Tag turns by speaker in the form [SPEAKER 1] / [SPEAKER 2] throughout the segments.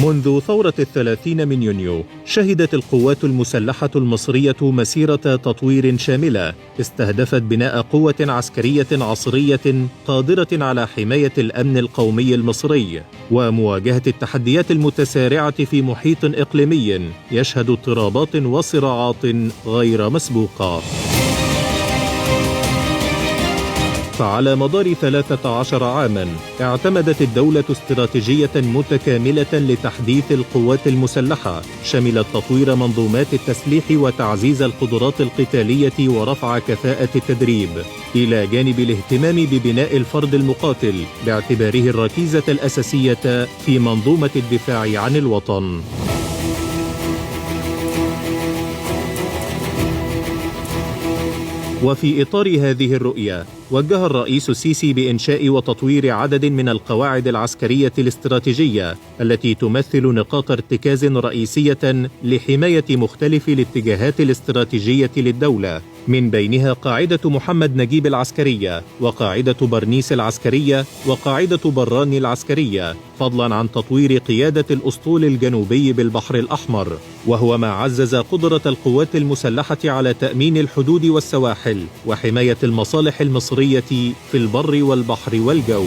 [SPEAKER 1] منذ ثورة 30 من يونيو شهدت القوات المسلحة المصرية مسيرة تطوير شاملة استهدفت بناء قوة عسكرية عصرية قادرة على حماية الأمن القومي المصري ومواجهة التحديات المتسارعة في محيط إقليمي يشهد اضطرابات وصراعات غير مسبوقة. فعلى مدار 13 عاماً اعتمدت الدولة استراتيجية متكاملة لتحديث القوات المسلحة شملت تطوير منظومات التسليح وتعزيز القدرات القتالية ورفع كفاءة التدريب، إلى جانب الاهتمام ببناء الفرد المقاتل باعتباره الركيزة الأساسية في منظومة الدفاع عن الوطن. وفي إطار هذه الرؤية وجه الرئيس السيسي بإنشاء وتطوير عدد من القواعد العسكرية الاستراتيجية التي تمثل نقاط ارتكاز رئيسية لحماية مختلف الاتجاهات الاستراتيجية للدولة، من بينها قاعدة محمد نجيب العسكرية وقاعدة برنيس العسكرية وقاعدة براني العسكرية، فضلا عن تطوير قيادة الأسطول الجنوبي بالبحر الأحمر، وهو ما عزز قدرة القوات المسلحة على تأمين الحدود والسواحل وحماية المصالح المصرية في البر والبحر والجو.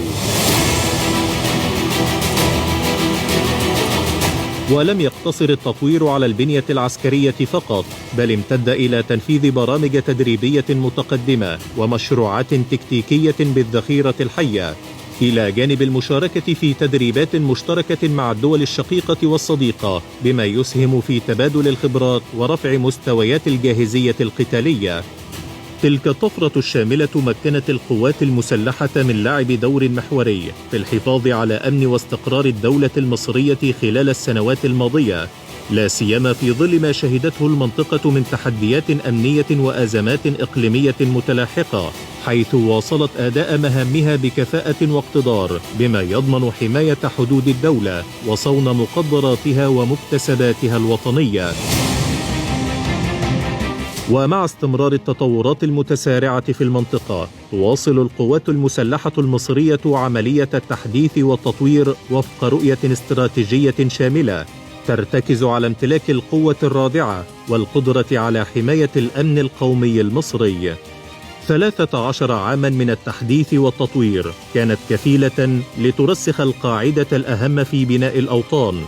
[SPEAKER 1] ولم يقتصر التطوير على البنية العسكرية فقط، بل امتد إلى تنفيذ برامج تدريبية متقدمة ومشروعات تكتيكية بالذخيرة الحية، إلى جانب المشاركة في تدريبات مشتركة مع الدول الشقيقة والصديقة، بما يسهم في تبادل الخبرات ورفع مستويات الجاهزية القتالية. تلك الطفرة الشاملة مكنت القوات المسلحة من لعب دور محوري في الحفاظ على أمن واستقرار الدولة المصرية خلال السنوات الماضية، لا سيما في ظل ما شهدته المنطقة من تحديات أمنية وأزمات إقليمية متلاحقة، حيث واصلت أداء مهامها بكفاءة واقتدار، بما يضمن حماية حدود الدولة وصون مقدراتها ومكتسباتها الوطنية. ومع استمرار التطورات المتسارعة في المنطقة، تواصل القوات المسلحة المصرية عملية التحديث والتطوير وفق رؤية استراتيجية شاملة ترتكز على امتلاك القوة الرادعة والقدرة على حماية الأمن القومي المصري. 13 عاما من التحديث والتطوير كانت كفيلة لترسخ القاعدة الأهم في بناء الأوطان،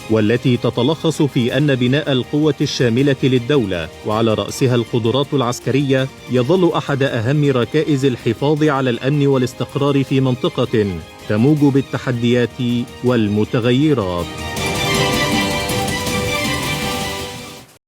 [SPEAKER 1] والتي تتلخص في أن بناء القوة الشاملة للدولة وعلى رأسها القدرات العسكرية يظل أحد أهم ركائز الحفاظ على الأمن والاستقرار في منطقة تموج بالتحديات والمتغيرات.